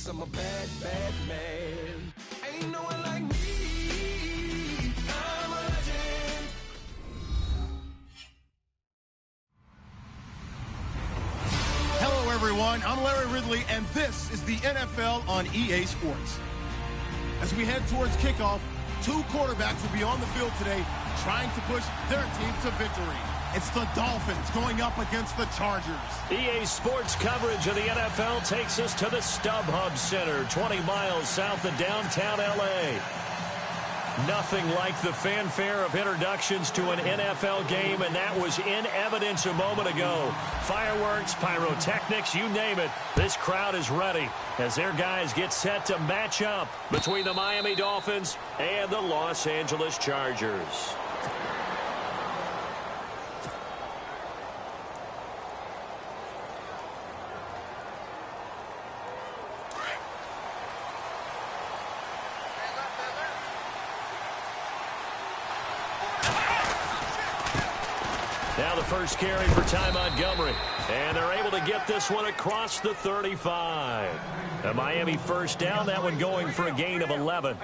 'cause I'm a bad, bad man. Ain't no one like me. I'm a legend. Hello, everyone. I'm Larry Ridley, and this is the NFL on EA Sports. As we head towards kickoff, two quarterbacks will be on the field today trying to push their team to victory. It's the Dolphins going up against the Chargers. EA Sports coverage of the NFL takes us to the StubHub Center, 20 miles south of downtown L.A. Nothing like the fanfare of introductions to an NFL game, and that was in evidence a moment ago. Fireworks, pyrotechnics, you name it. This crowd is ready as their guys get set to match up between the Miami Dolphins and the Los Angeles Chargers. Now the first carry for Ty Montgomery. And they're able to get this one across the 35. A Miami first down, that one going for a gain of 11.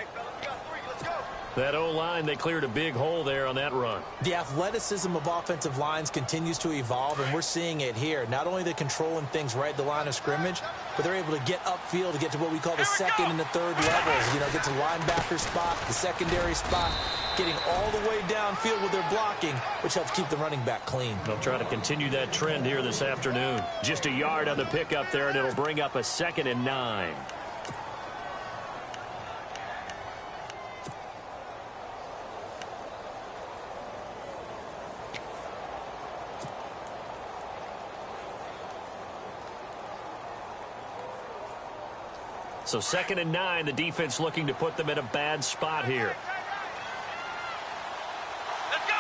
That O-line, they cleared a big hole there on that run. The athleticism of offensive lines continues to evolve, and we're seeing it here. Not only they're controlling things right at the line of scrimmage, but they're able to get upfield to get to what we call the second and the third levels. You know, get to linebacker spot, the secondary spot, getting all the way downfield with their blocking, which helps keep the running back clean. They'll try to continue that trend here this afternoon. Just a yard on the pickup there, and it'll bring up a 2nd and 9. So 2nd and 9, the defense looking to put them in a bad spot here. Let's go!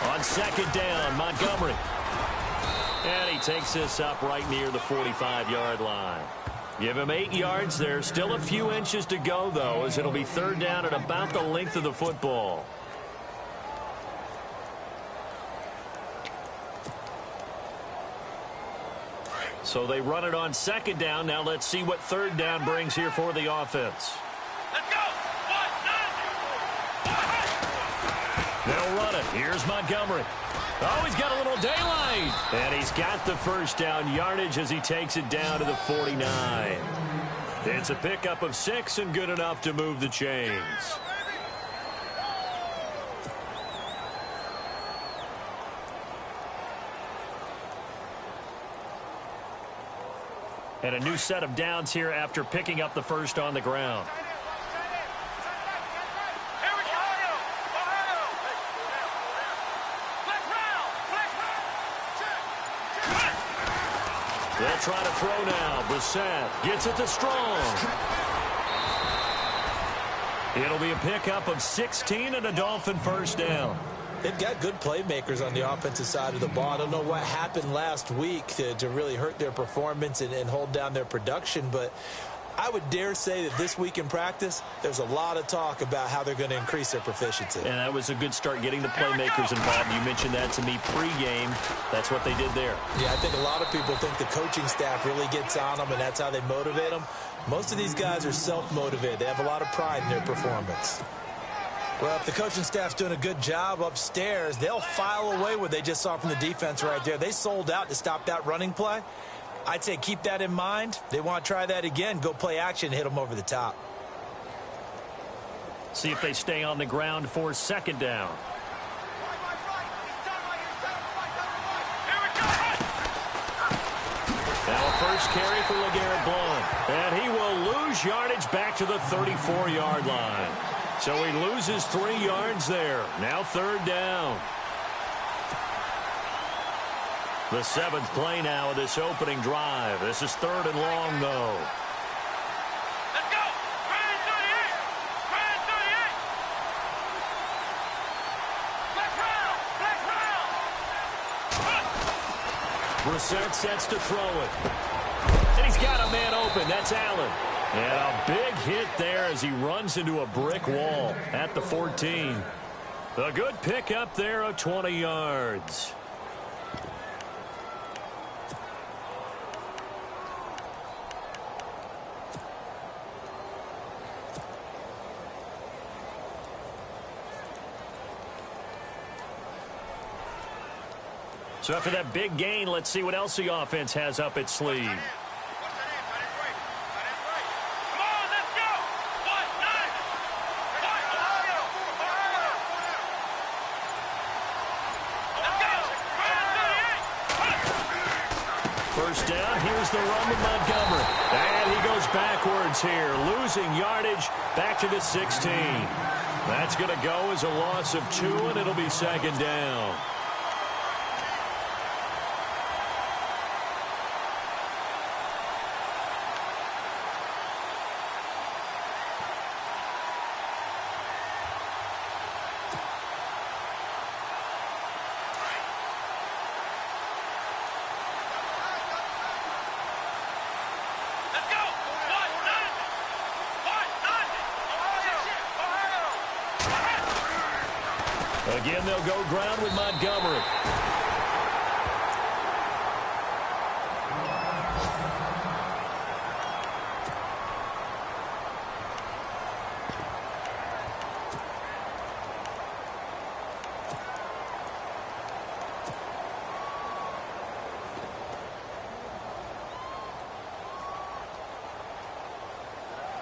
On 2nd down, Montgomery. And he takes this up right near the 45-yard line. Give him 8 yards there. Still a few inches to go, though, as it'll be 3rd down at about the length of the football. So they run it on 2nd down. Now let's see what 3rd down brings here for the offense. Let's go! They'll run it. Here's Montgomery. Oh, he's got a little daylight. And he's got the first down yardage as he takes it down to the 49. It's a pickup of 6 and good enough to move the chains. And a new set of downs here after picking up the first on the ground. They'll try to throw now. Brissett gets it to Strong. It'll be a pickup of 16 and a Dolphin first down. They've got good playmakers on the offensive side of the ball. I don't know what happened last week to really hurt their performance and hold down their production, but I would dare say that this week in practice, there's a lot of talk about how they're going to increase their proficiency. And that was a good start getting the playmakers involved. You mentioned that to me pregame. That's what they did there. Yeah, I think a lot of people think the coaching staff really gets on them, and that's how they motivate them. Most of these guys are self-motivated. They have a lot of pride in their performance. Well, if the coaching staff's doing a good job upstairs, they'll file away what they just saw from the defense right there. They sold out to stop that running play. I'd say keep that in mind. They want to try that again. Go play action, hit them over the top. See if they stay on the ground for 2nd down. Now a first carry for LeGarrette Blount. And he will lose yardage back to the 34-yard line. So he loses 3 yards there. Now 3rd down. The 7th play now of this opening drive. This is 3rd and long, though. Let's go! Brand 38! Brand 38! Black round! Brissett sets to throw it. And he's got a man open. That's Allen. And a big hit there as he runs into a brick wall at the 14. A good pickup there of 20 yards. So after that big gain, let's see what else the offense has up its sleeve. Come on, let's go. 1-9. Let's go. First down, here's the run with Montgomery. And he goes backwards here, losing yardage back to the 16. That's going to go as a loss of 2, and it'll be second down. Again, they'll go ground with Montgomery.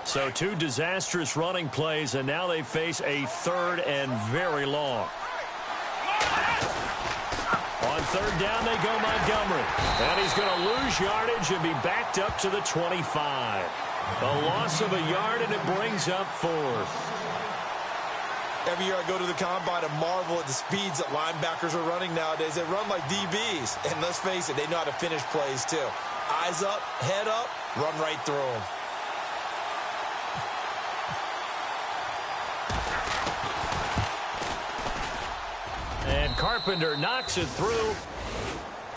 So 2 disastrous running plays, and now they face a third and very long. On third down, they go Montgomery. And he's going to lose yardage and be backed up to the 25. A loss of a yard, and it brings up 4th. Every year I go to the combine and marvel at the speeds that linebackers are running nowadays. They run like DBs. And let's face it, they know how to finish plays too. Eyes up, head up, run right through them. And Carpenter knocks it through.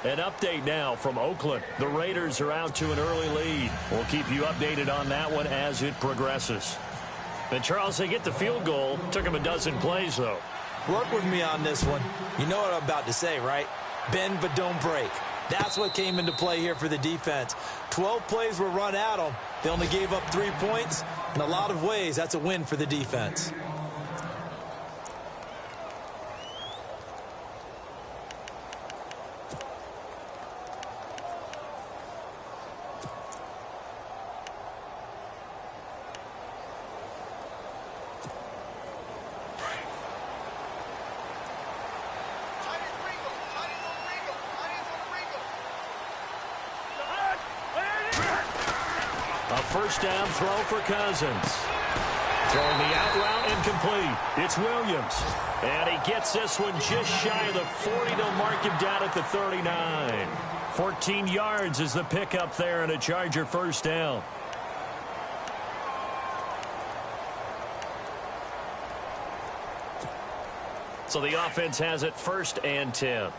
An update now from Oakland. The Raiders are out to an early lead. We'll keep you updated on that one as it progresses. And Charles, they get the field goal. Took them a dozen plays, though. Work with me on this one. You know what I'm about to say, right? Bend but don't break. That's what came into play here for the defense. 12 plays were run at them. They only gave up 3 points. In a lot of ways, that's a win for the defense. First down throw for Cousins. Throwing the out route incomplete. It's Williams. And he gets this one just shy of the 40. They'll mark him down at the 39. 14 yards is the pickup there and a Charger first down. So the offense has it 1st and 10.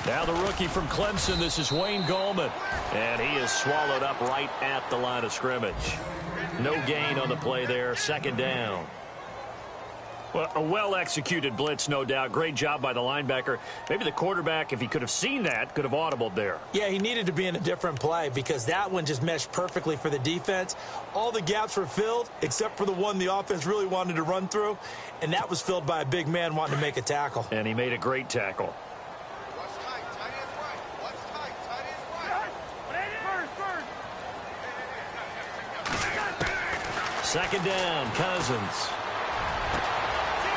Now the rookie from Clemson, this is Wayne Gallman. And he is swallowed up right at the line of scrimmage. No gain on the play there, 2nd down. Well, a well-executed blitz, no doubt. Great job by the linebacker. Maybe the quarterback, if he could have seen that, could have audibled there. Yeah, he needed to be in a different play because that one just meshed perfectly for the defense. All the gaps were filled except for the one the offense really wanted to run through, and that was filled by a big man wanting to make a tackle. And he made a great tackle. Second down, Cousins.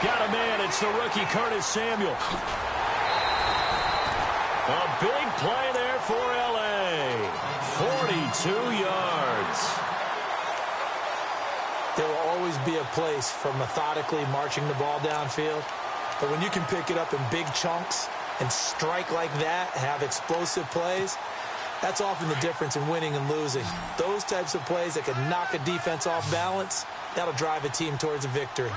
Got a man. It's the rookie, Curtis Samuel. A big play there for L.A. 42 yards. There will always be a place for methodically marching the ball downfield. But when you can pick it up in big chunks and strike like that, have explosive plays, that's often the difference in winning and losing. Those types of plays that can knock a defense off balance, that'll drive a team towards a victory.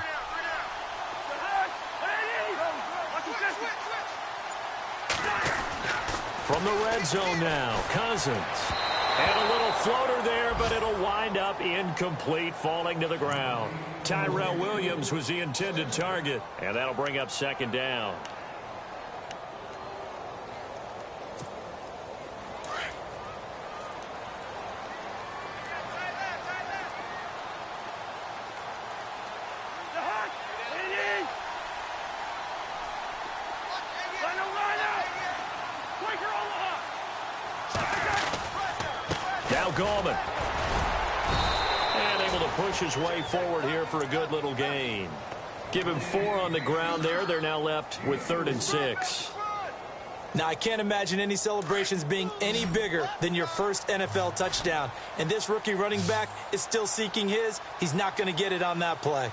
From the red zone now, Cousins. And a little floater there, but it'll wind up incomplete, falling to the ground. Tyrell Williams was the intended target, and that'll bring up 2nd down. Gallman. And able to push his way forward here for a good little gain. Give him 4 on the ground there. They're now left with 3rd and 6. Now, I can't imagine any celebrations being any bigger than your first NFL touchdown. And this rookie running back is still seeking his. He's not going to get it on that play.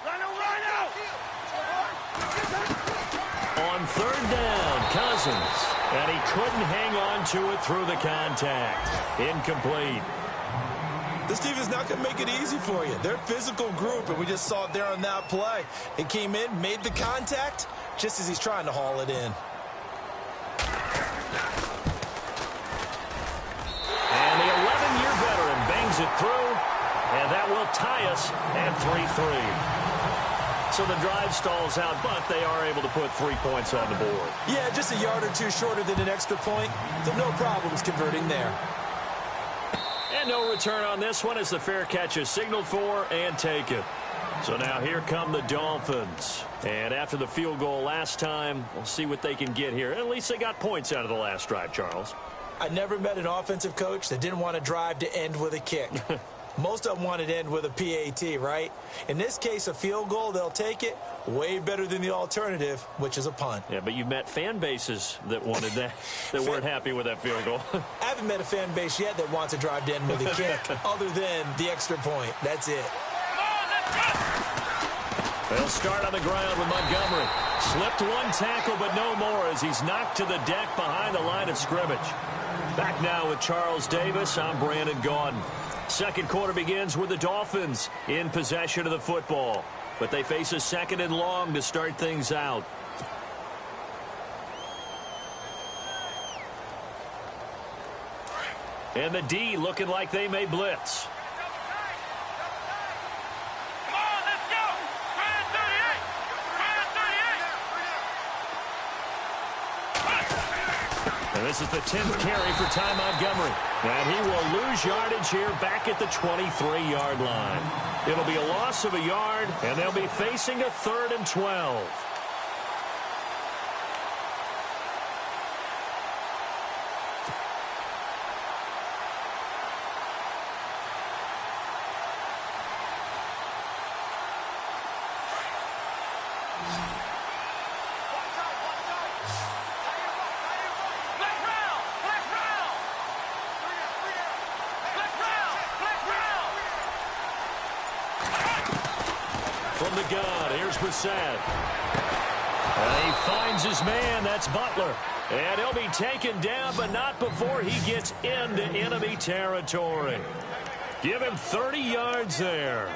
On 3rd down, Cousins. And he couldn't hang on to it through the contact. Incomplete. This team is not going to make it easy for you. They're a physical group, and we just saw it there on that play. It came in, made the contact, just as he's trying to haul it in. And the 11-year veteran bangs it through, and that will tie us at 3-3. So the drive stalls out, but they are able to put 3 points on the board. Yeah, just a yard or two shorter than an extra point, so no problems converting there. And no return on this one as the fair catch is signaled for and taken. So now here come the Dolphins. And after the field goal last time, we'll see what they can get here. At least they got points out of the last drive, Charles. I never met an offensive coach that didn't want to drive to end with a kick. Most of them wanted to end with a PAT, right? In this case, a field goal, they'll take it. Way better than the alternative, which is a punt. Yeah, but you've met fan bases that wanted that, that weren't happy with that field goal. I haven't met a fan base yet that wants to drive to end with a kick, other than the extra point. That's it. They'll start on the ground with Montgomery. Slipped one tackle, but no more as he's knocked to the deck behind the line of scrimmage. Back now with Charles Davis. I'm Brandon Gaudin. Second quarter begins with the Dolphins in possession of the football. But they face a 2nd and long to start things out. And the D looking like they may blitz. Come on, let's go! Try on 38! Try on 38! And this is the 10th carry for Ty Montgomery. And he will lose yardage here back at the 23-yard line. It'll be a loss of a yard, and they'll be facing a 3rd and 12. From the gun, here's Brissett. And he finds his man, that's Butler. And he'll be taken down, but not before he gets into enemy territory. Give him 30 yards there.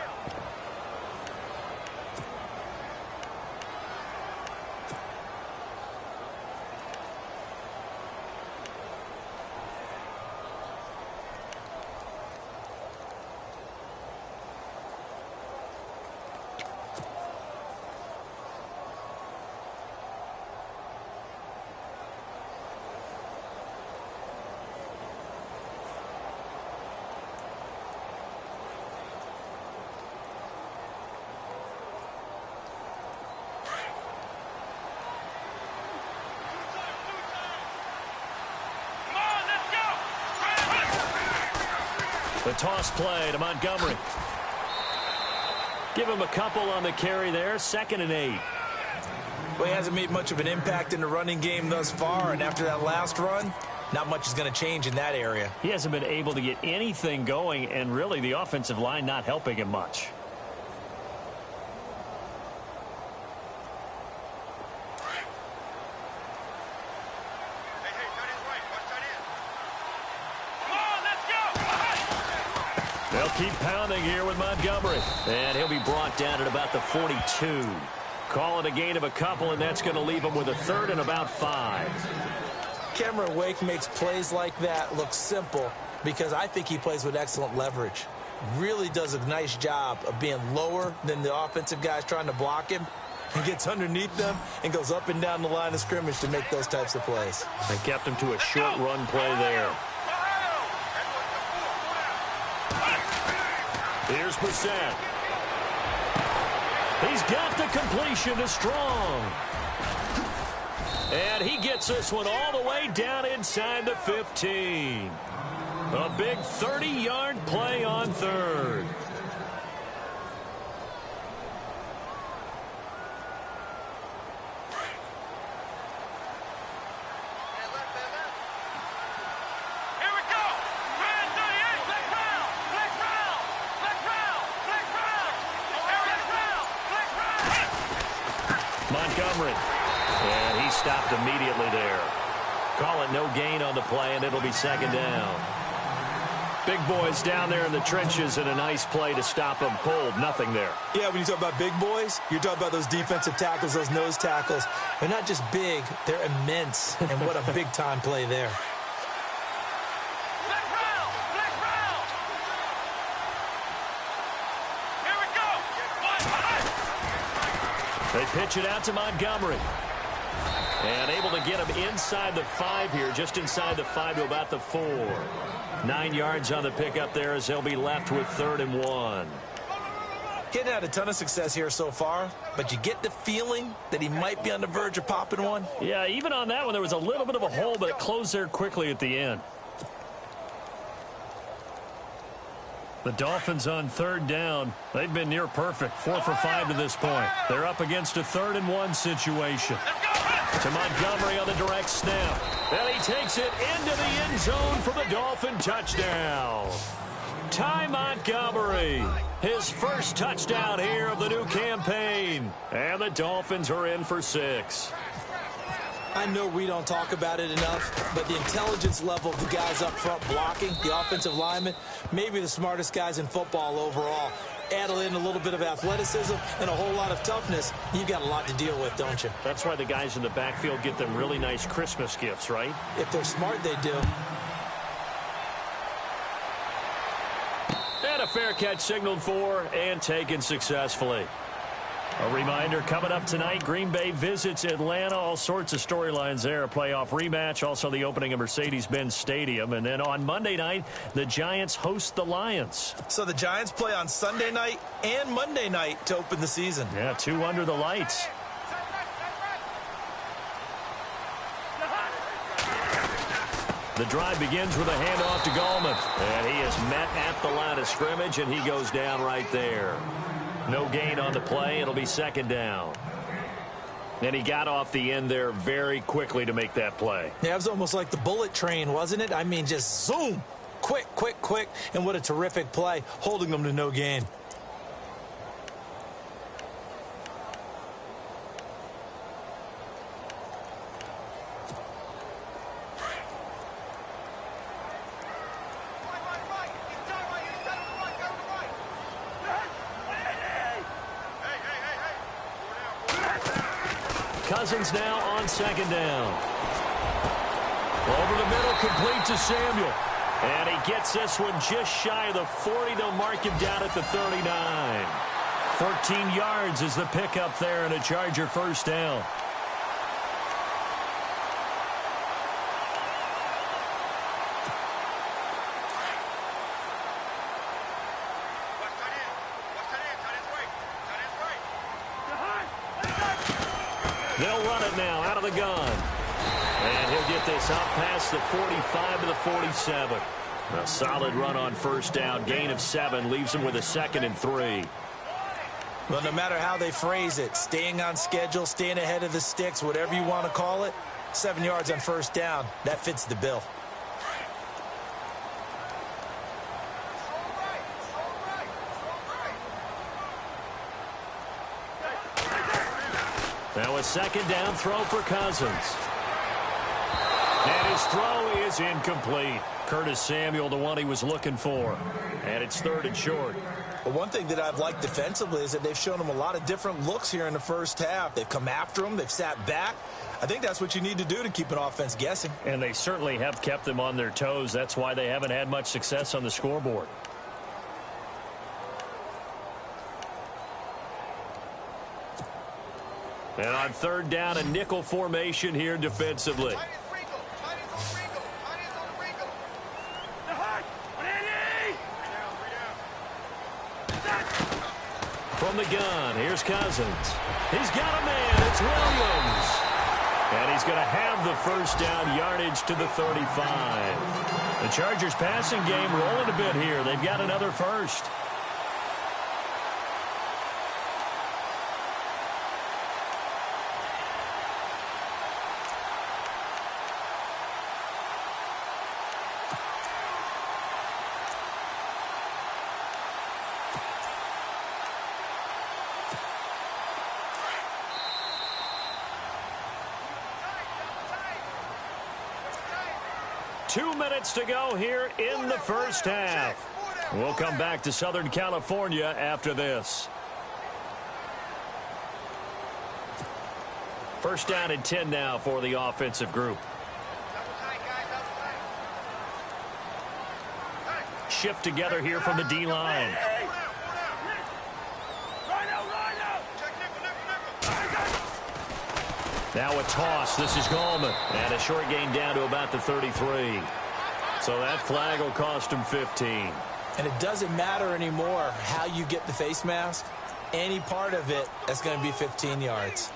The toss play to Montgomery. Give him a couple on the carry there. 2nd and 8. Well, he hasn't made much of an impact in the running game thus far, and after that last run, not much is going to change in that area. He hasn't been able to get anything going, and really the offensive line not helping him much. They'll keep pounding here with Montgomery. And he'll be brought down at about the 42. Call it a gain of a couple, and that's going to leave him with a 3rd and about 5. Cameron Wake makes plays like that look simple because I think he plays with excellent leverage. Really does a nice job of being lower than the offensive guys trying to block him and gets underneath them and goes up and down the line of scrimmage to make those types of plays. They kept him to a short run play there. Here's Brissett. He's got the completion to Strong. And he gets this one all the way down inside the 15. A big 30-yard play on third. Montgomery. And he stopped immediately there. Call it no gain on the play, and it'll be second down. Big boys down there in the trenches, and a nice play to stop them cold. Nothing there. Yeah, when you talk about big boys, you're talking about those defensive tackles, those nose tackles. They're not just big, they're immense. And what a big-time play there. They pitch it out to Montgomery. And able to get him inside the 5 here, just inside the 5 to about the 4. 9 yards on the pickup there as they'll be left with 3rd and 1. Getting had a ton of success here so far, but you get the feeling that he might be on the verge of popping one. Yeah, even on that one, there was a little bit of a hole, but it closed there quickly at the end. The Dolphins on 3rd down. They've been near perfect. 4 for 5 to this point. They're up against a 3rd and 1 situation. To Montgomery on the direct snap. And he takes it into the end zone for the Dolphin touchdown. Ty Montgomery, his first touchdown here of the new campaign. And the Dolphins are in for 6. I know we don't talk about it enough, but the intelligence level of the guys up front blocking, the offensive linemen, maybe the smartest guys in football overall. Add in a little bit of athleticism and a whole lot of toughness, you've got a lot to deal with, don't you? That's why the guys in the backfield get them really nice Christmas gifts, right? If they're smart, they do. And a fair catch signaled for and taken successfully. A reminder, coming up tonight, Green Bay visits Atlanta. All sorts of storylines there. A playoff rematch, also the opening of Mercedes-Benz Stadium. And then on Monday night, the Giants host the Lions. So the Giants play on Sunday night and Monday night to open the season. Yeah, 2 under the lights. The drive begins with a handoff to Gallman. And he is met at the line of scrimmage, and he goes down right there. No gain on the play. It'll be second down. And he got off the end there very quickly to make that play. Yeah, it was almost like the bullet train, wasn't it? I mean, just zoom. Quick, quick, quick. And what a terrific play, holding them to no gain. Cousins now on second down. Over the middle, complete to Samuel. And he gets this one just shy of the 40. They'll mark him down at the 39. 14 yards is the pickup there and a Charger first down. They'll run it now out of the gun. And he'll get this up past the 45 to the 47. A solid run on first down. Gain of 7 leaves him with a 2nd and 3. Well, no matter how they phrase it, staying on schedule, staying ahead of the sticks, whatever you want to call it, 7 yards on first down, that fits the bill. Now a second down throw for Cousins. And his throw is incomplete. Curtis Samuel, the one he was looking for. And it's 3rd and short. Well, one thing that I've liked defensively is that they've shown him a lot of different looks here in the first half. They've come after him. They've sat back. I think that's what you need to do to keep an offense guessing. And they certainly have kept them on their toes. That's why they haven't had much success on the scoreboard. And on 3rd down, a nickel formation here defensively. From the gun, here's Cousins. He's got a man. It's Williams. And he's going to have the first down, yardage to the 35. The Chargers passing game rolling a bit here. They've got another first. Two minutes to go here in the first half. We'll come back to Southern California after this. First down and 10 now for the offensive group. Shift together here from the D-line. Now a toss. This is Gallman. And a short gain down to about the 33. So that flag will cost him 15. And it doesn't matter anymore how you get the face mask. Any part of it, that's going to be 15 yards.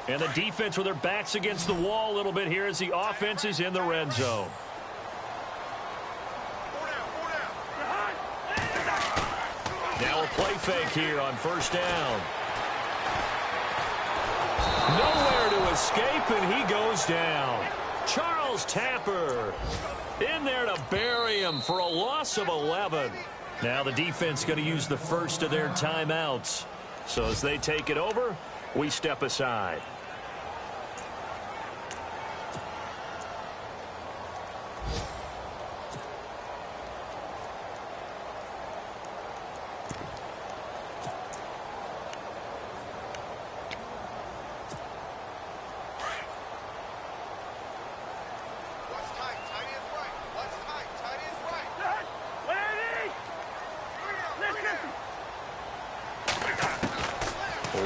And the defense with their backs against the wall a little bit here as the offense is in the red zone. Now a play fake here on first down. Nowhere to escape, and he goes down. Charles Tapper in there to bury him for a loss of 11. Now the defense going to use the first of their timeouts. So as they take it over, we step aside.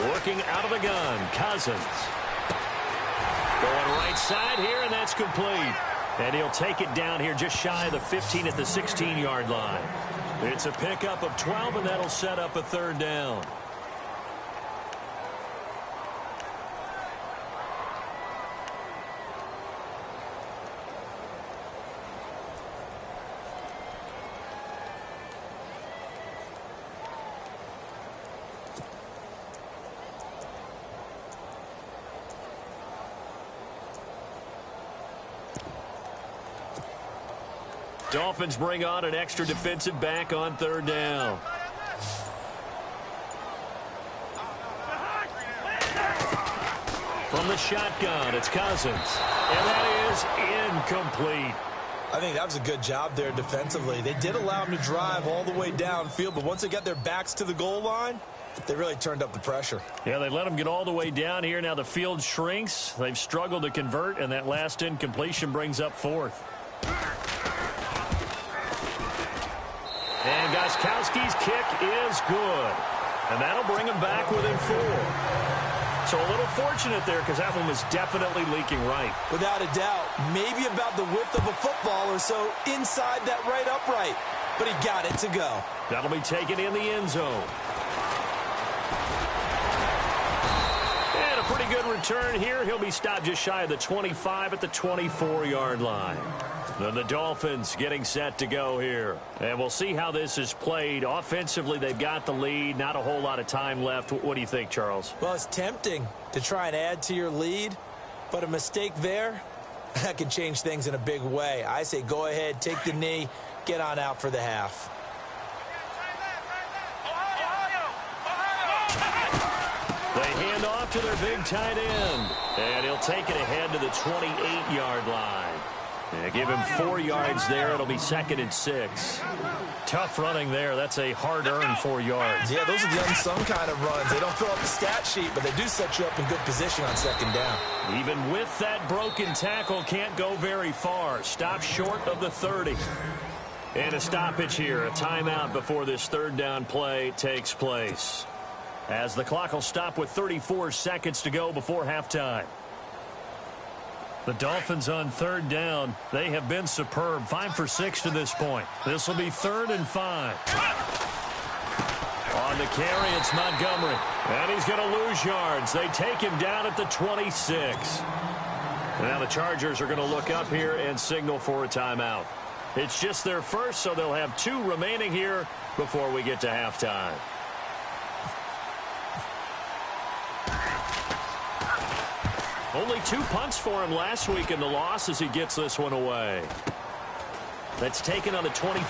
Working out of the gun, Cousins. Going right side here, and that's complete. And he'll take it down here just shy of the 15 at the 16-yard line. It's a pickup of 12, and that'll set up a third down. Dolphins bring on an extra defensive back on third down. From the shotgun, it's Cousins. And that is incomplete. I think that was a good job there defensively. They did allow him to drive all the way downfield, but once they got their backs to the goal line, they really turned up the pressure. Yeah, they let him get all the way down here. Now the field shrinks. They've struggled to convert, and that last incompletion brings up fourth. And Gostkowski's kick is good. And that'll bring him back within 4. So a little fortunate there because that one was definitely leaking right. Without a doubt. Maybe about the width of a football or so inside that right upright. But he got it to go. That'll be taken in the end zone. And a pretty good return here. He'll be stopped just shy of the 25 at the 24-yard line. Then the Dolphins getting set to go here. And we'll see how this is played. Offensively, they've got the lead. Not a whole lot of time left. What do you think, Charles? Well, it's tempting to try and add to your lead. But a mistake there, that can change things in a big way. I say go ahead, take the knee, get on out for the half. They hand off to their big tight end. And he'll take it ahead to the 28-yard line. Yeah, give him 4 yards there. It'll be 2nd and 6. Tough running there. That's a hard-earned 4 yards. Yeah, those are the unsung kind of runs. They don't fill up the stat sheet, but they do set you up in good position on 2nd down. Even with that broken tackle, can't go very far. Stop short of the 30. And a stoppage here. A timeout before this third down play takes place. As the clock will stop with 34 seconds to go before halftime. The Dolphins on third down. They have been superb. 5 for 6 to this point. This will be 3rd and 5. On the carry, it's Montgomery. And he's going to lose yards. They take him down at the 26. Now the Chargers are going to look up here and signal for a timeout. It's just their first, so they'll have 2 remaining here before we get to halftime. Only 2 punts for him last week in the loss as he gets this one away. That's taken on the 25.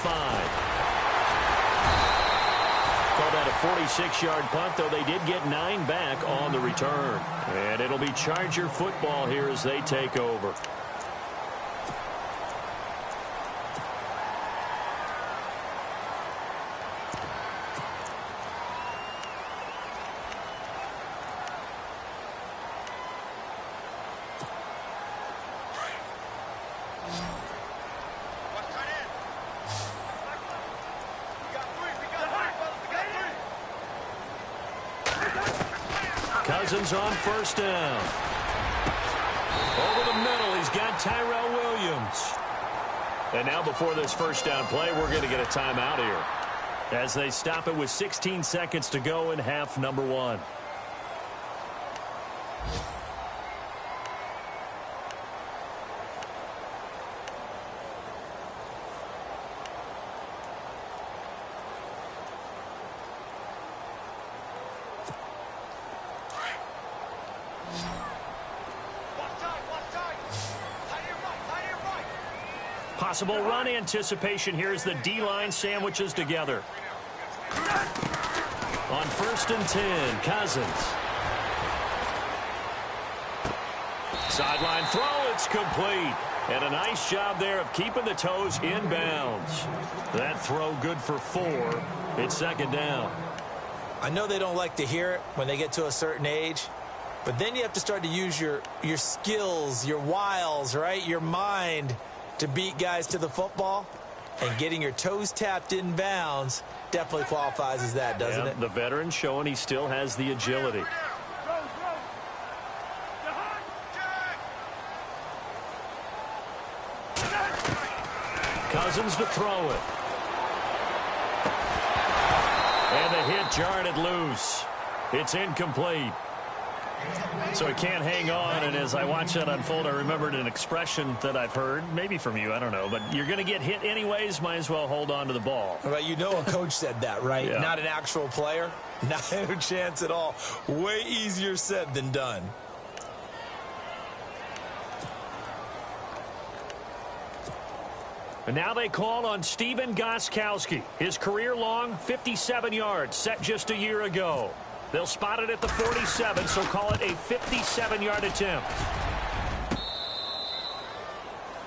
Called that a 46-yard punt, though they did get 9 back on the return. And it'll be Charger football here as they take over. Cousins on first down. Over the middle, he's got Tyrell Williams. And now before this first down play, we're going to get a timeout here as they stop it with 16 seconds to go in half number 1. Possible run anticipation here as the D-line sandwiches together. On 1st and 10, Cousins. Sideline throw, it's complete. And a nice job there of keeping the toes in bounds. That throw good for 4. It's 2nd down. I know they don't like to hear it when they get to a certain age, but then you have to start to use your skills, your wiles, right? Your mind to beat guys to the football, and getting your toes tapped in bounds definitely qualifies as that, doesn't it? The veteran showing he still has the agility. Cousins to throw it. And the hit jarred it loose. It's incomplete. So he can't hang on, and as I watch that unfold, I remembered an expression that I've heard, maybe from you, I don't know, but you're going to get hit anyways, might as well hold on to the ball. Well, you know a coach said that, right? Yeah. Not an actual player. Not a chance at all. Way easier said than done. And now they call on Stephen Gostkowski. His career-long 57 yards set just a year ago. They'll spot it at the 47, so call it a 57-yard attempt.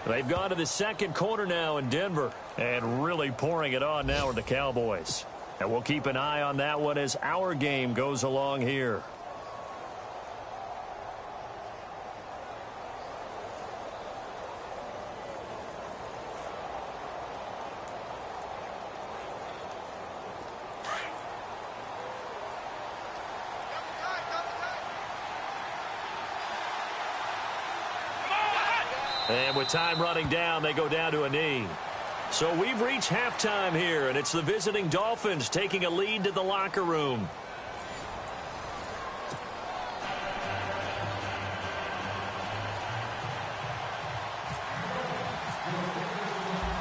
They've gone to the 2nd quarter now in Denver, and really pouring it on now are the Cowboys. And we'll keep an eye on that one as our game goes along here. And with time running down, they go down to a knee. So we've reached halftime here, and it's the visiting Dolphins taking a lead to the locker room.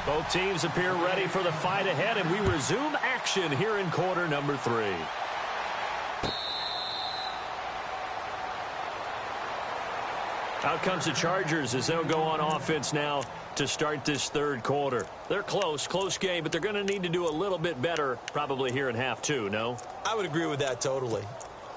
Both teams appear ready for the fight ahead, and we resume action here in quarter number 3. Out comes the Chargers as they'll go on offense now to start this 3rd quarter. They're close game, but they're going to need to do a little bit better probably here in half 2, no? I would agree with that totally.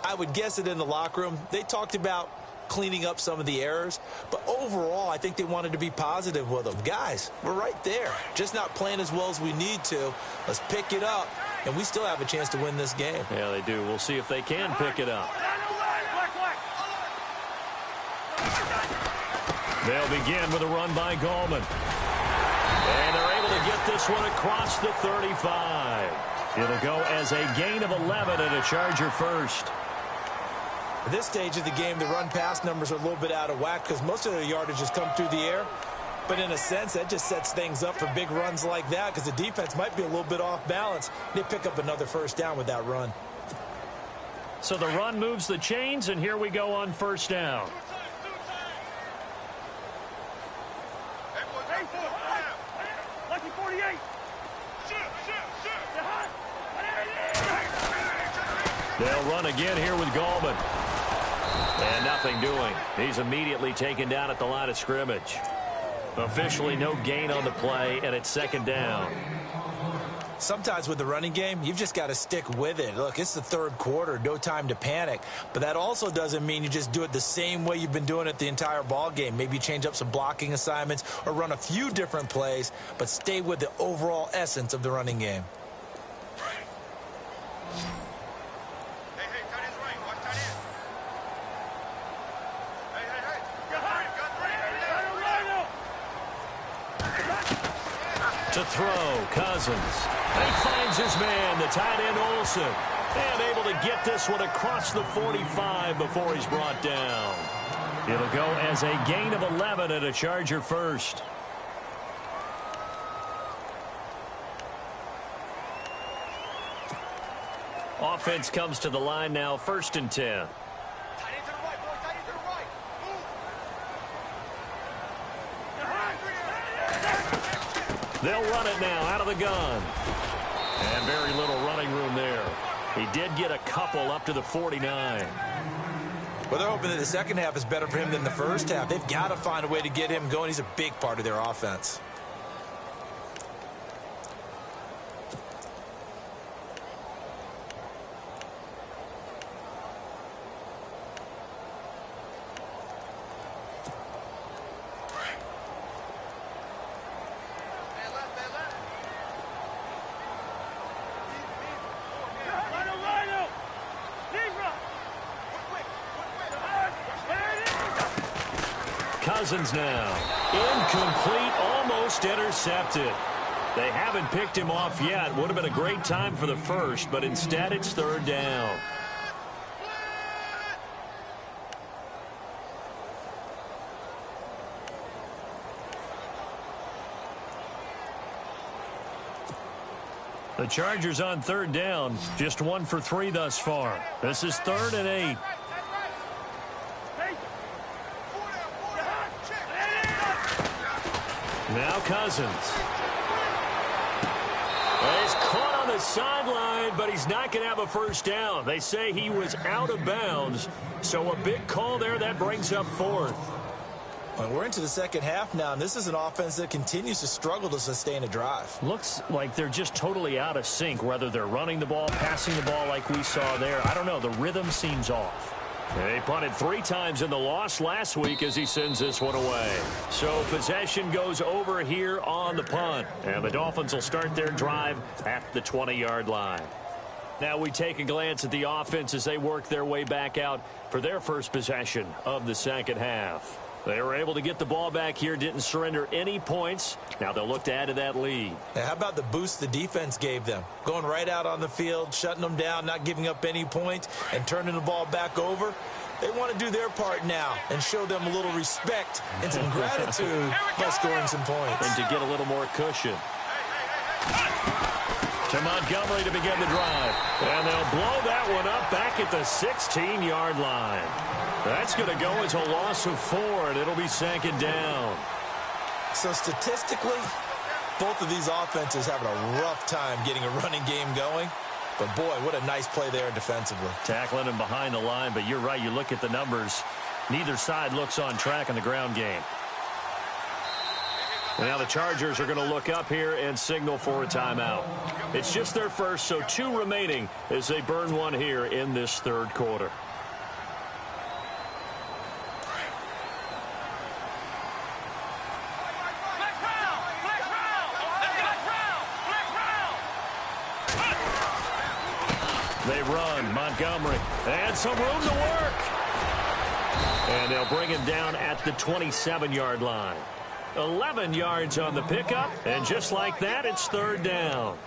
I would guess it in the locker room. They talked about cleaning up some of the errors, but overall I think they wanted to be positive with them. Guys, we're right there. Just not playing as well as we need to. Let's pick it up, and we still have a chance to win this game. Yeah, they do. We'll see if they can pick it up. They'll begin with a run by Gallman. And they're able to get this one across the 35. It'll go as a gain of 11 and a Charger first. At this stage of the game, the run-pass numbers are a little bit out of whack because most of their yardage has come through the air. But in a sense, that just sets things up for big runs like that because the defense might be a little bit off balance. They pick up another first down with that run. So the run moves the chains, and here we go on first down. Lucky 48. They'll run again here with Gallman. And nothing doing. He's immediately taken down at the line of scrimmage. Officially no gain on the play, and it's second down. Sometimes with the running game, you've just got to stick with it. Look, it's the third quarter, no time to panic. But that also doesn't mean you just do it the same way you've been doing it the entire ball game. Maybe change up some blocking assignments or run a few different plays, but stay with the overall essence of the running game. To throw, Cousins. And he finds his man, the tight end Olsen. And able to get this one across the 45 before he's brought down. It'll go as a gain of 11 and a Charger first. Offense comes to the line now, 1st and 10. They'll run it now out of the gun. And very little running room there. He did get a couple up to the 49. Well, they're hoping that the second half is better for him than the first half. They've got to find a way to get him going. He's a big part of their offense. Cousins now. Incomplete, almost intercepted. They haven't picked him off yet. Would have been a great time for the first, but instead it's third down. The Chargers on third down, just 1 for 3 thus far. This is 3rd and 8. Now Cousins. He's caught on the sideline, but he's not going to have a first down. They say he was out of bounds, so a big call there. That brings up 4th. Well, we're into the second half now, and this is an offense that continues to struggle to sustain a drive. Looks like they're just totally out of sync, whether they're running the ball, passing the ball like we saw there. I don't know. The rhythm seems off. They punted 3 times in the loss last week as he sends this one away. So possession goes over here on the punt. And the Dolphins will start their drive at the 20-yard line. Now we take a glance at the offense as they work their way back out for their first possession of the second half. They were able to get the ball back here, didn't surrender any points. Now they'll look to add to that lead. Now, how about the boost the defense gave them? Going right out on the field, shutting them down, not giving up any points, and turning the ball back over. They want to do their part now and show them a little respect and some gratitude by scoring some points. And to get a little more cushion. To Montgomery to begin the drive. And they'll blow that one up back at the 16-yard line. That's going to go as a loss of 4, and it'll be second down. So statistically, both of these offenses having a rough time getting a running game going. But, boy, what a nice play there defensively. Tackling him behind the line, but you're right. You look at the numbers. Neither side looks on track in the ground game. Now the Chargers are going to look up here and signal for a timeout. It's just their first, so 2 remaining as they burn one here in this third quarter. They run, Montgomery, and some room to work. And they'll bring him down at the 27-yard line. 11 yards on the pickup, and just like that, it's third down.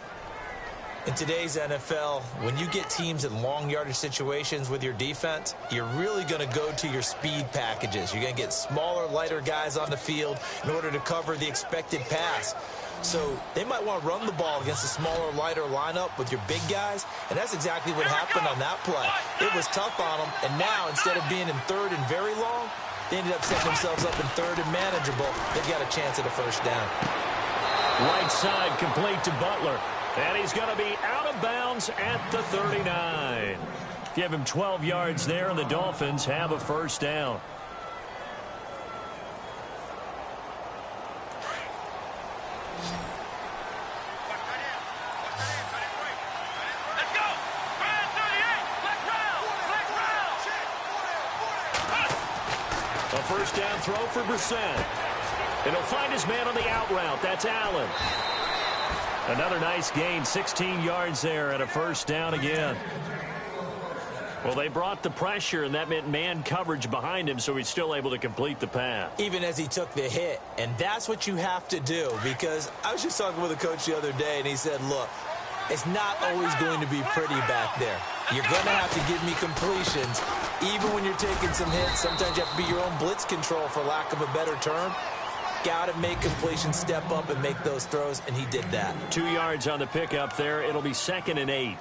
In today's NFL, when you get teams in long yardage situations with your defense, you're really going to go to your speed packages. You're going to get smaller, lighter guys on the field in order to cover the expected pass. So they might want to run the ball against a smaller, lighter lineup with your big guys, and that's exactly what happened on that play. It was tough on them, and now instead of being in third and very long, they ended up setting themselves up in third and manageable. They've got a chance at a first down. Right side complete to Butler. And he's going to be out of bounds at the 39. Give him 12 yards there, and the Dolphins have a first down. Let's go. Man 38. Let's round. A first down throw for Brissett. And he'll find his man on the out route. That's Allen. Another nice gain, 16 yards there, and a first down again. Well, they brought the pressure, and that meant man coverage behind him, so he's still able to complete the pass. Even as he took the hit, and that's what you have to do, because I was just talking with a coach the other day, and he said, look, it's not always going to be pretty back there. You're going to have to give me completions, even when you're taking some hits. Sometimes you have to be your own blitz control, for lack of a better term. Got to make completions, step up and make those throws, and he did that. 2 yards on the pickup there. It'll be 2nd and 8.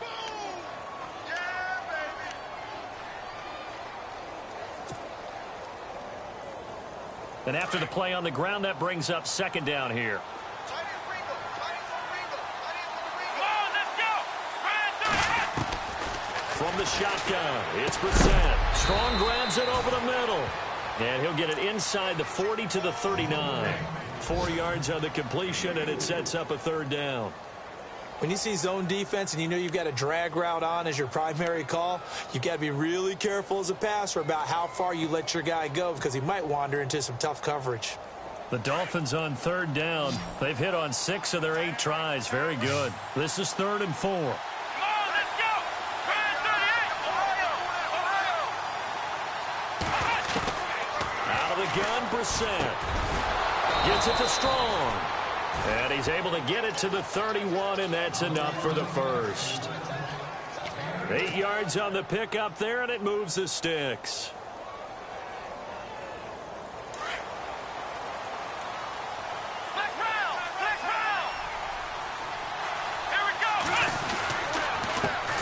And after the play on the ground, that brings up 2nd down here. From the shotgun, it's Brissett. Strong grabs it over the middle. And he'll get it inside the 40 to the 39. 4 yards on the completion, and it sets up a third down. When you see zone defense and you know you've got a drag route on as your primary call, you've got to be really careful as a passer about how far you let your guy go, because he might wander into some tough coverage. The Dolphins on third down. They've hit on 6 of their 8 tries. Very good. This is 3rd and 4. Gun, Brissett gets it to Strong, and he's able to get it to the 31, and that's enough for the first. 8 yards on the pickup there, and it moves the sticks.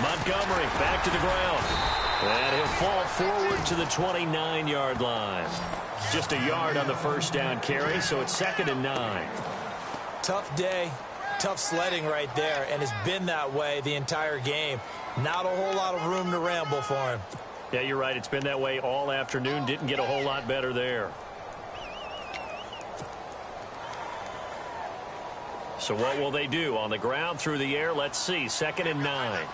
Montgomery back to the ground, and he'll fall forward to the 29-yard line. Just a yard on the first down carry, so it's 2nd and 9. Tough day, tough sledding right there, and it's been that way the entire game. Not a whole lot of room to ramble for him. Yeah, you're right. It's been that way all afternoon. Didn't get a whole lot better there. So what will they do? On the ground, through the air, let's see. 2nd and 9.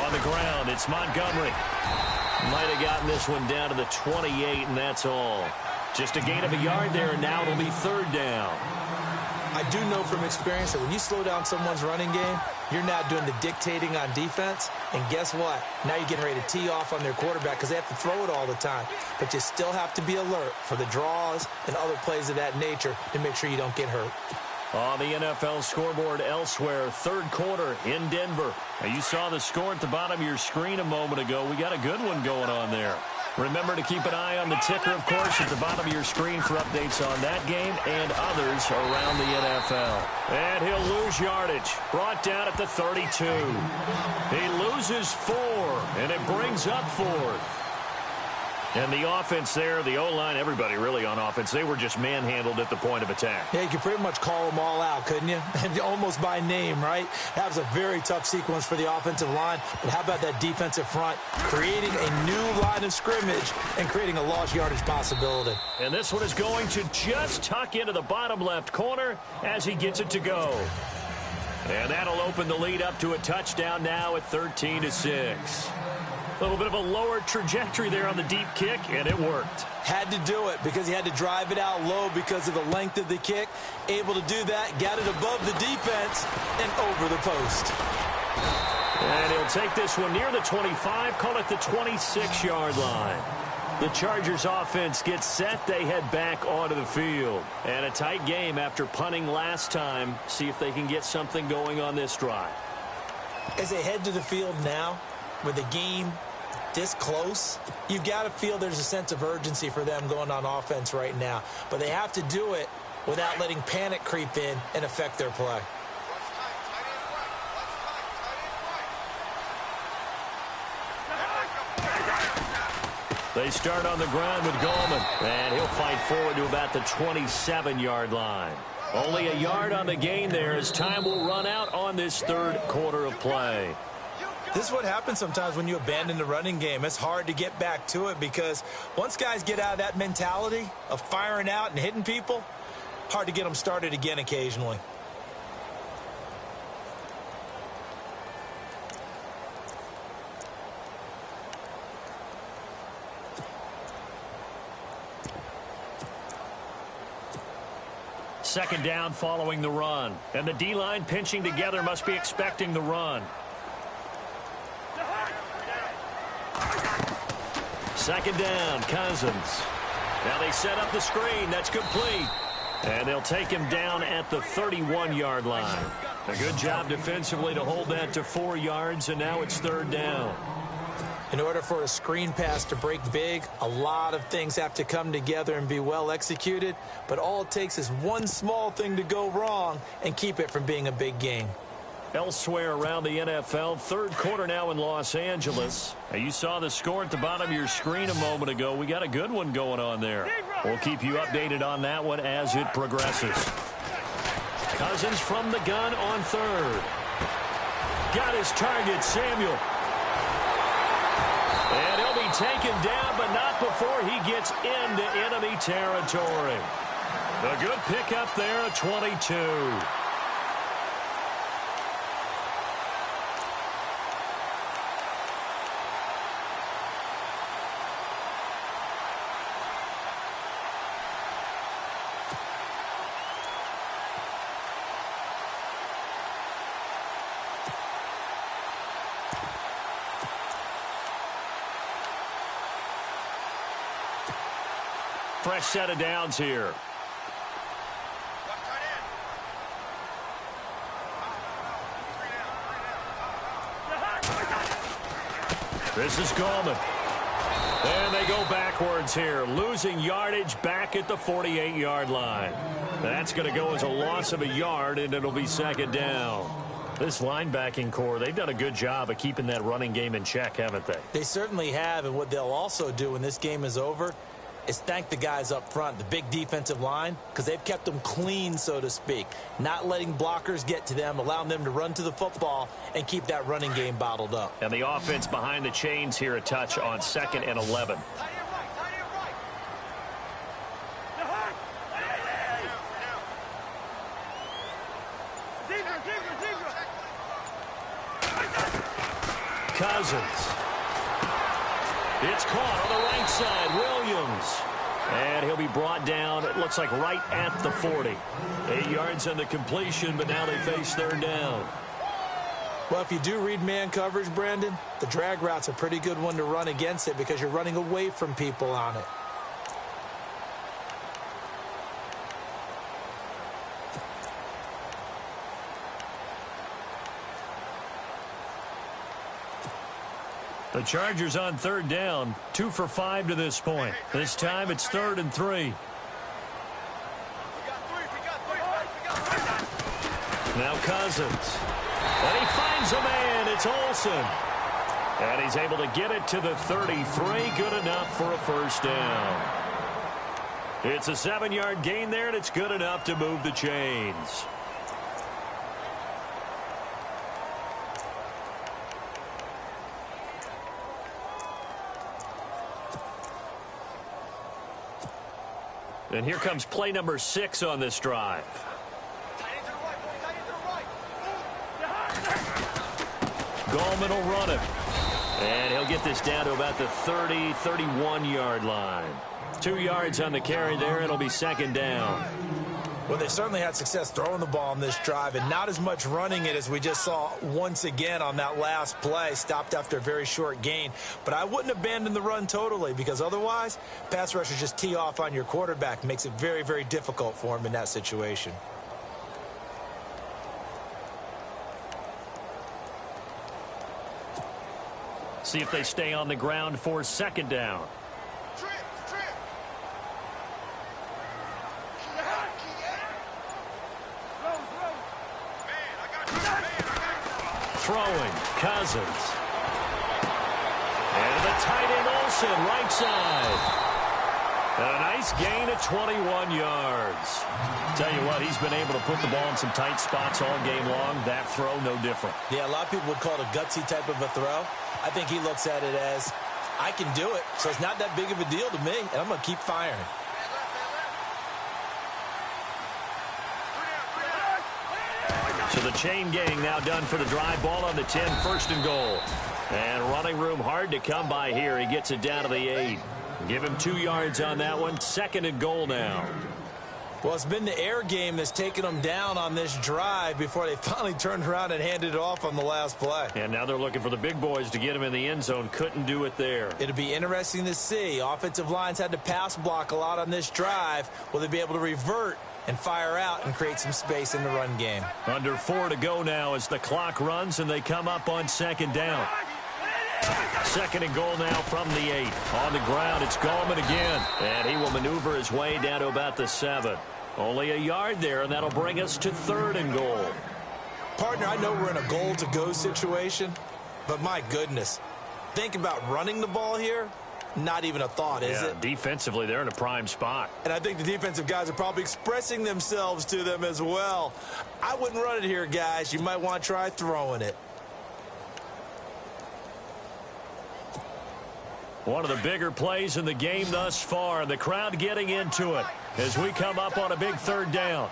On the ground, it's Montgomery. Might have gotten this one down to the 28, and that's all. Just a gain of a yard there, and now it'll be 3rd down. I do know from experience that when you slow down someone's running game, you're not doing the dictating on defense. And guess what? Now you're getting ready to tee off on their quarterback because they have to throw it all the time. But you still have to be alert for the draws and other plays of that nature to make sure you don't get hurt. On the NFL scoreboard elsewhere, 3rd quarter in Denver. Now, you saw the score at the bottom of your screen a moment ago. We got a good one going on there. Remember to keep an eye on the ticker, of course, at the bottom of your screen for updates on that game and others around the NFL. And he'll lose yardage. Brought down at the 32. He loses 4, and it brings up 4th. And the offense there, the O-line, everybody really on offense, they were just manhandled at the point of attack. Yeah, you could pretty much call them all out, couldn't you? Almost by name, right? That was a very tough sequence for the offensive line. But how about that defensive front creating a new line of scrimmage and creating a lost yardage possibility? And this one is going to just tuck into the bottom left corner as he gets it to go. And that'll open the lead up to a touchdown now at 13-6. A little bit of a lower trajectory there on the deep kick, and it worked. Had to do it because he had to drive it out low because of the length of the kick. Able to do that, got it above the defense and over the post. And he'll take this one near the 25, call it the 26-yard line. The Chargers offense gets set. They head back onto the field. And a tight game after punting last time. See if they can get something going on this drive. As they head to the field now, with the game this close, you've got to feel there's a sense of urgency for them going on offense right now. But they have to do it without letting panic creep in and affect their play. They start on the ground with Gallman, and he'll fight forward to about the 27-yard line. Only a yard on the gain there as time will run out on this third quarter of play. This is what happens sometimes when you abandon the running game. It's hard to get back to it because once guys get out of that mentality of firing out and hitting people, hard to get them started again occasionally. Second down following the run. And the D-line pinching together must be expecting the run. Second down, Cousins. Now they set up the screen. That's complete. And they'll take him down at the 31-yard line. A good job defensively to hold that to 4 yards, and now it's third down. In order for a screen pass to break big, a lot of things have to come together and be well executed, but all it takes is one small thing to go wrong and keep it from being a big game. Elsewhere around the NFL, third quarter now in Los Angeles. Now you saw the score at the bottom of your screen a moment ago. We got a good one going on there. We'll keep you updated on that one as it progresses. Cousins from the gun on third. Got his target, Samuel. And he'll be taken down, but not before he gets into enemy territory. A good pickup there at 22. Fresh set of downs here. This is Gallman. And they go backwards here, losing yardage back at the 48-yard line. That's going to go as a loss of a yard, and it'll be second down. This linebacking core, they've done a good job of keeping that running game in check, haven't they? They certainly have, and what they'll also do when this game is over is thank the guys up front, the big defensive line, because they've kept them clean, so to speak. Not letting blockers get to them, allowing them to run to the football and keep that running game bottled up. And the offense behind the chains here a touch on 2nd and 11. Cousins. It's caught on the right side. Williams. And he'll be brought down, it looks like right at the 40. 8 yards on the completion, but now they face third down. Well, if you do read man coverage, Brandon, the drag route's a pretty good one to run against it because you're running away from people on it. The Chargers on third down, 2 for 5 to this point. This time it's 3rd and 3. Now Cousins. And he finds a man. It's Olsen. And he's able to get it to the 33. Good enough for a first down. It's a 7-yard gain there, and it's good enough to move the chains. And here comes play number 6 on this drive. Gallman will run it. And he'll get this down to about the 30, 31-yard line. 2 yards on the carry there. It'll be second down. Well, they certainly had success throwing the ball on this drive and not as much running it as we just saw once again on that last play. Stopped after a very short gain. But I wouldn't abandon the run totally because otherwise, pass rushers just tee off on your quarterback. Makes it very, very difficult for him in that situation. See if they stay on the ground for second down. Throwing, Cousins. And the tight end Olsen, right side. And a nice gain of 21 yards. Tell you what, he's been able to put the ball in some tight spots all game long. That throw, no different. Yeah, a lot of people would call it a gutsy type of a throw. I think he looks at it as, I can do it, so it's not that big of a deal to me, and I'm going to keep firing. So the chain gang now done for the drive. Ball on the 10, first and goal. And running room hard to come by here. He gets it down to the 8. Give him 2 yards on that one. Second and goal now. Well, it's been the air game that's taken them down on this drive before they finally turned around and handed it off on the last play. And now they're looking for the big boys to get him in the end zone. Couldn't do it there. It'll be interesting to see. Offensive lines had to pass block a lot on this drive. Will they be able to revert and fire out and create some space in the run game? Under 4 to go now as the clock runs and they come up on second down. Second and goal now from the 8. On the ground, it's Gallman again. And he will maneuver his way down to about the 7. Only a yard there, and that'll bring us to third and goal. Partner, I know we're in a goal-to-go situation, but my goodness, think about running the ball here. Not even a thought, is it? Defensively, they're in a prime spot. And I think the defensive guys are probably expressing themselves to them as well. I wouldn't run it here, guys. You might want to try throwing it. One of the bigger plays in the game thus far. The crowd getting into it as we come up on a big third down.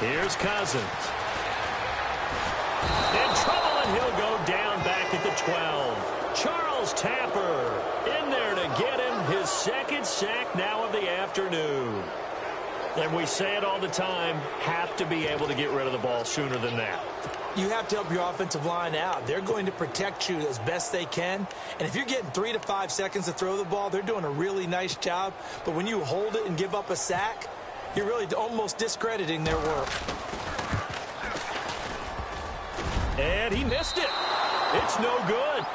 Here's Cousins. In trouble, and he'll go down back at the 12. Charles Tapper in there to get him his second sack now of the afternoon. And we say it all the time, have to be able to get rid of the ball sooner than that. You have to help your offensive line out. They're going to protect you as best they can. And if you're getting 3 to 5 seconds to throw the ball, they're doing a really nice job. But when you hold it and give up a sack, you're really almost discrediting their work. And he missed it. It's no good.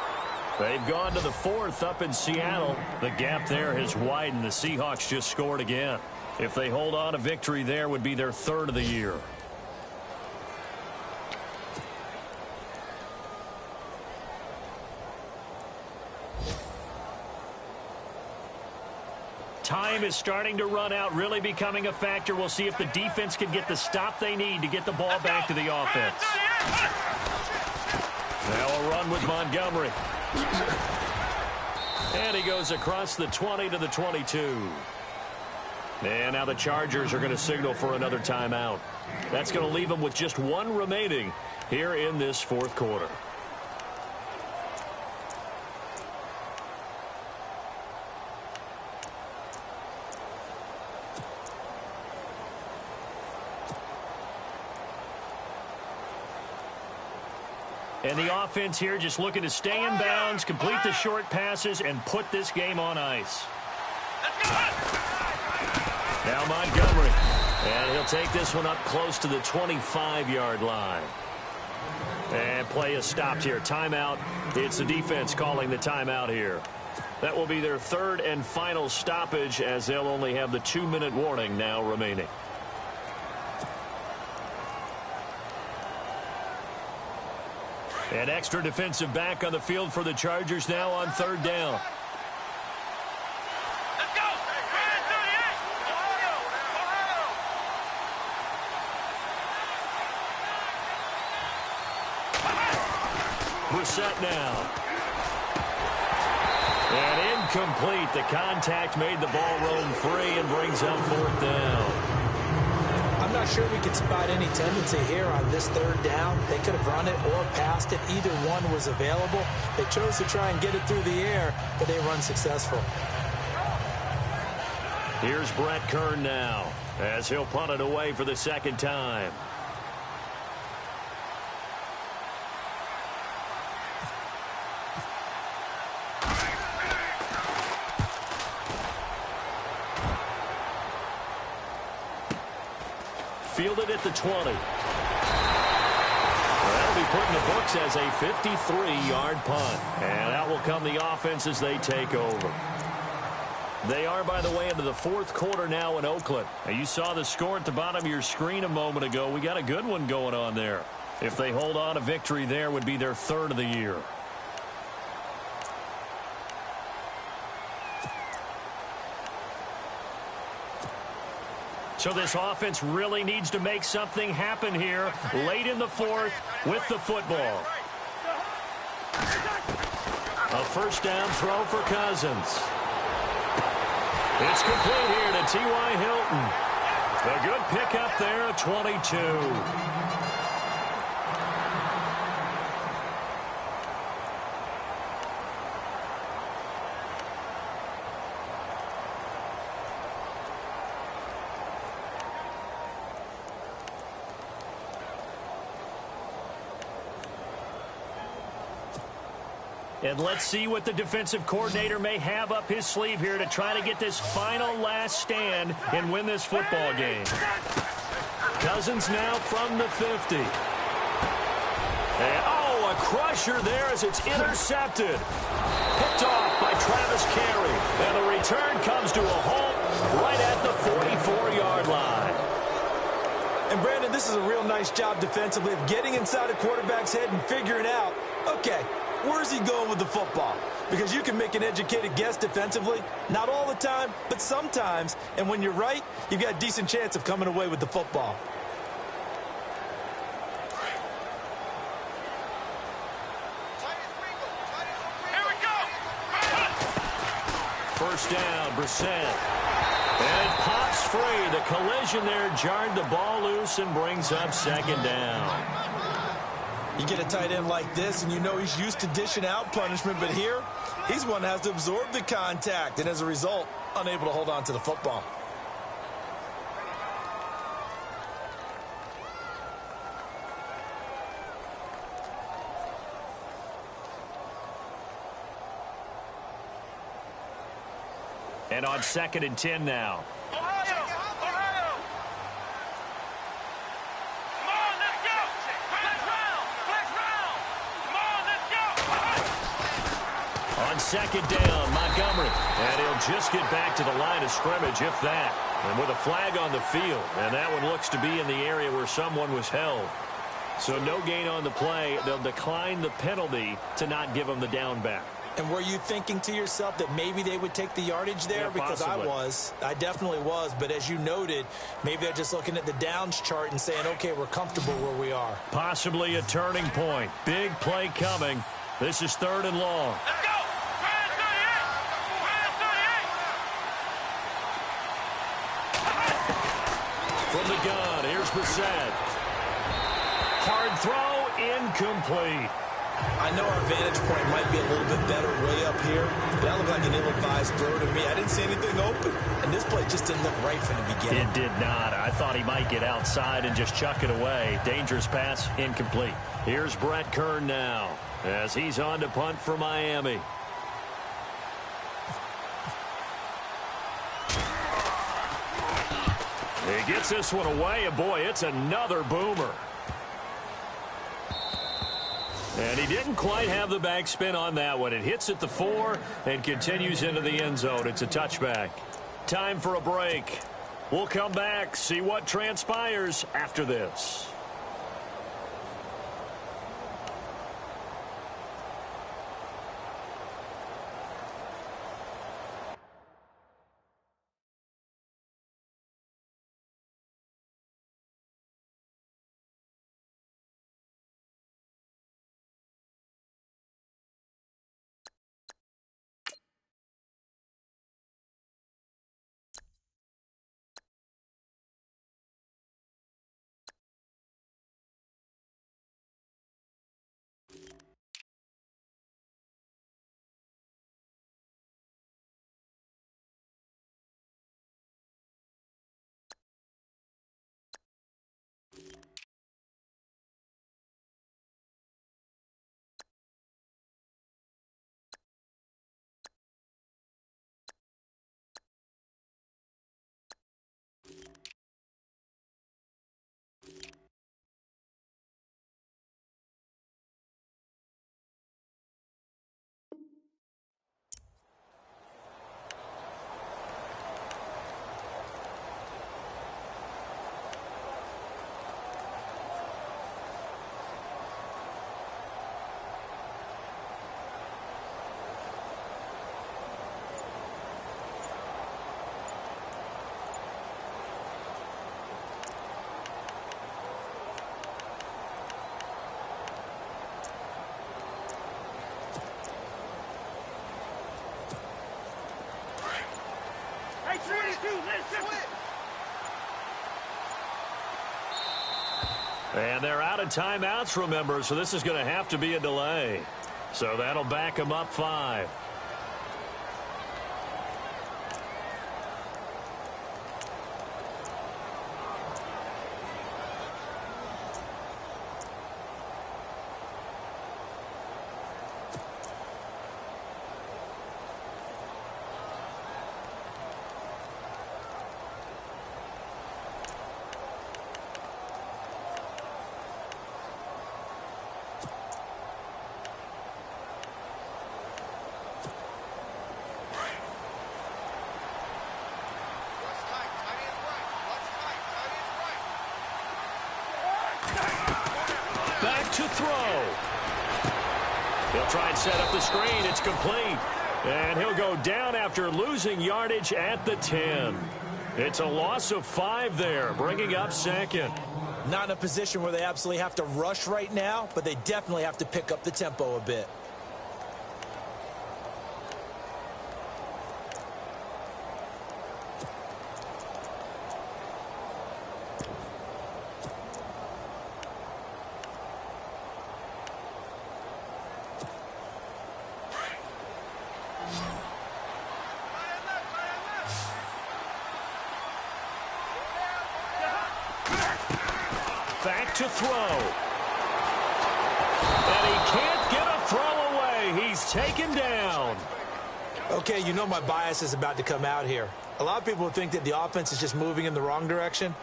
They've gone to the 4th up in Seattle. The gap there has widened. The Seahawks just scored again. If they hold on, a victory there would be their 3rd of the year. Time is starting to run out, really becoming a factor. We'll see if the defense can get the stop they need to get the ball back to the offense. Now a run with Montgomery. And he goes across the 20 to the 22. And now the Chargers are going to signal for another timeout. That's going to leave them with just 1 remaining here in this 4th quarter. And the offense here just looking to stay in bounds, complete the short passes, and put this game on ice. Now Montgomery. And he'll take this one up close to the 25-yard line. And play is stopped here. Timeout. It's the defense calling the timeout here. That will be their 3rd and final stoppage as they'll only have the 2-minute warning now remaining. An extra defensive back on the field for the Chargers now on 3rd down. Let's go! Brissett now. And incomplete. The contact made the ball roam free and brings up 4th down. I'm not sure we could spot any tendency here on this 3rd down. They could have run it or passed it. Either one was available. They chose to try and get it through the air, but they were unsuccessful. Here's Brett Kern now as he'll punt it away for the second time. Fielded at the 20. That'll be put in the books as a 53-yard punt. And out will come the offense as they take over. They are, by the way, into the fourth quarter now in Oakland. Now, you saw the score at the bottom of your screen a moment ago. We got a good one going on there. If they hold on, a victory there would be their third of the year. So this offense really needs to make something happen here late in the fourth with the football. A first down throw for Cousins. It's complete here to T.Y. Hilton. A good pickup there at 22. And let's see what the defensive coordinator may have up his sleeve here to try to get this final last stand and win this football game. Cousins now from the 50. And, oh, a crusher there as it's intercepted. Picked off by Travis Carey. And the return comes to a halt right at the 44-yard line. And, Brandon, this is a real nice job defensively of getting inside a quarterback's head and figuring out, okay, where's he going with the football? Because you can make an educated guess defensively. Not all the time, but sometimes. And when you're right, you've got a decent chance of coming away with the football. Here we go. First down, Brissett. And it pops free. The collision there jarred the ball loose and brings up second down. You get a tight end like this, and you know he's used to dishing out punishment, but here, he's one that has to absorb the contact, and as a result, unable to hold on to the football. And on 2nd and 10 now. Ohio! Ohio! Come on, let's go! Flex round! Flex round! Come on, let's go! On 2nd down, Montgomery. And he'll just get back to the line of scrimmage, if that. And with a flag on the field. And that one looks to be in the area where someone was held. So no gain on the play. They'll decline the penalty to not give him the down back. And were you thinking to yourself that maybe they would take the yardage there? Yeah, because I definitely was. But as you noted, maybe they're just looking at the downs chart and saying, okay, we're comfortable where we are. Possibly a turning point. Big play coming. This is 3rd and long. Let's go! Grand 38! From the gun, here's Brissett. Hard throw, incomplete. I know our vantage point might be a little bit better way up here, but that looked like an ill-advised throw to me. I didn't see anything open, and this play just didn't look right from the beginning. It did not. I thought he might get outside and just chuck it away. Dangerous pass, incomplete. Here's Brett Kern now as he's on to punt for Miami. He gets this one away, and boy, it's another boomer. And he didn't quite have the backspin on that one. It hits at the 4 and continues into the end zone. It's a touchback. Time for a break. We'll come back, see what transpires after this. And they're out of timeouts, remember, so this is going to have to be a delay. So that'll back them up 5. Back to throw. He'll try and set up the screen. It's complete. And he'll go down after losing yardage at the 10. It's a loss of 5 there, bringing up 2nd. Not in a position where they absolutely have to rush right now, but they definitely have to pick up the tempo a bit. Back to throw. And he can't get a throw away. He's taken down. Okay, you know my bias is about to come out here. A lot of people think that the offense is just moving in the wrong direction.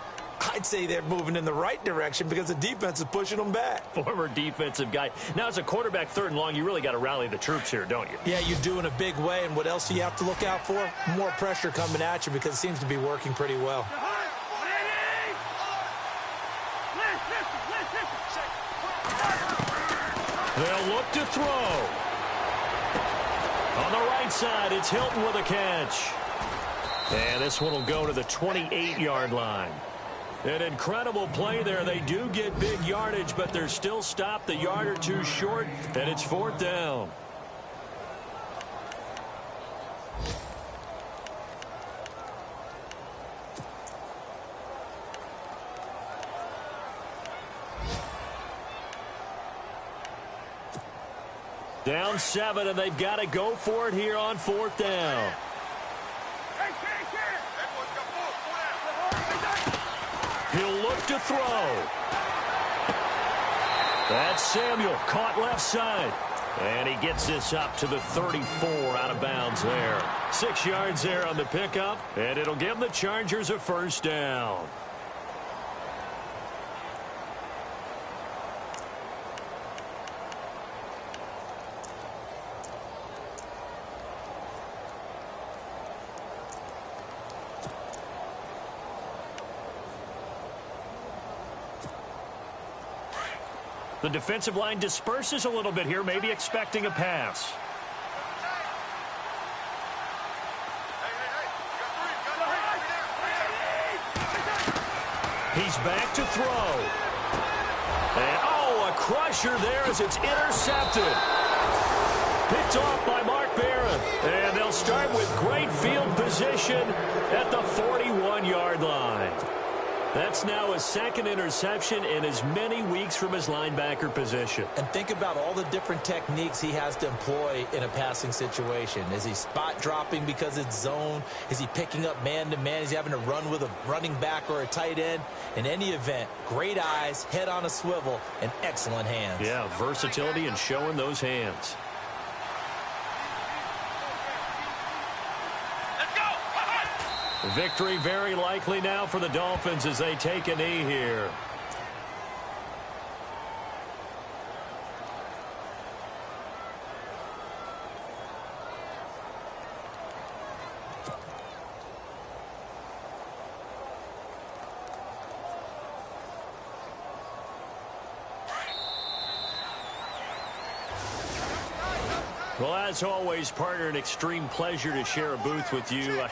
I'd say they're moving in the right direction because the defense is pushing them back. Former defensive guy. Now, as a quarterback, 3rd and long, you really got to rally the troops here, don't you? Yeah, you do in a big way. And what else do you have to look out for? More pressure coming at you because it seems to be working pretty well. They'll look to throw. On the right side, it's Hilton with a catch. And this one will go to the 28-yard line. An incredible play there. They do get big yardage, but they're still stopped a yard or two short, and it's 4th down. Down 7, and they've got to go for it here on 4th down. He'll look to throw. That's Samuel, caught left side. And he gets this up to the 34, out of bounds there. 6 yards there on the pickup, and it'll give the Chargers a 1st down. The defensive line disperses a little bit here, maybe expecting a pass. He's back to throw. And, oh, a crusher there as it's intercepted. Picked off by Mark Barron. And they'll start with great field position at the 41-yard line. That's now his 2nd interception in as many weeks from his linebacker position. And think about all the different techniques he has to employ in a passing situation. Is he spot dropping because it's zone? Is he picking up man-to-man? Is he having to run with a running back or a tight end? In any event, great eyes, head on a swivel, and excellent hands. Yeah, versatility and showing those hands. Victory very likely now for the Dolphins as they take a knee here. Well, as always, partner, an extreme pleasure to share a booth with you.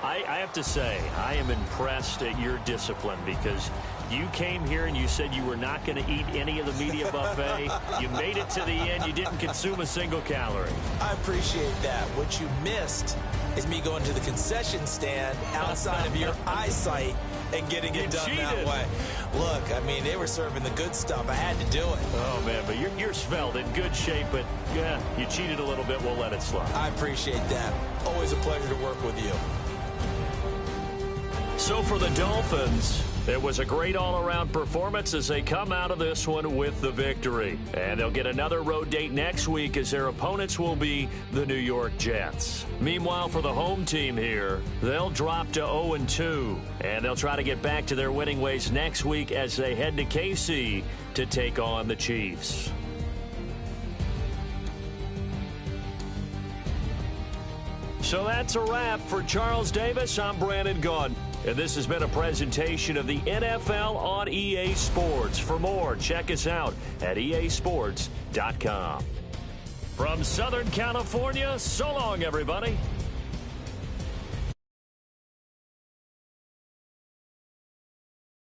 I have to say, I am impressed at your discipline because you came here and you said you were not going to eat any of the media buffet. You made it to the end. You didn't consume a single calorie. I appreciate that. What you missed is me going to the concession stand outside of your eyesight and getting it done that way. Look, I mean, they were serving the good stuff. I had to do it. Oh, man, but you're svelte, in good shape, but, yeah, you cheated a little bit. We'll let it slide. I appreciate that. Always a pleasure to work with you. So for the Dolphins, it was a great all-around performance as they come out of this one with the victory. And they'll get another road date next week as their opponents will be the New York Jets. Meanwhile, for the home team here, they'll drop to 0-2. And they'll try to get back to their winning ways next week as they head to KC to take on the Chiefs. So that's a wrap. For Charles Davis, I'm Brandon Gaudin. And this has been a presentation of the NFL on EA Sports. For more, check us out at easports.com. From Southern California, so long, everybody.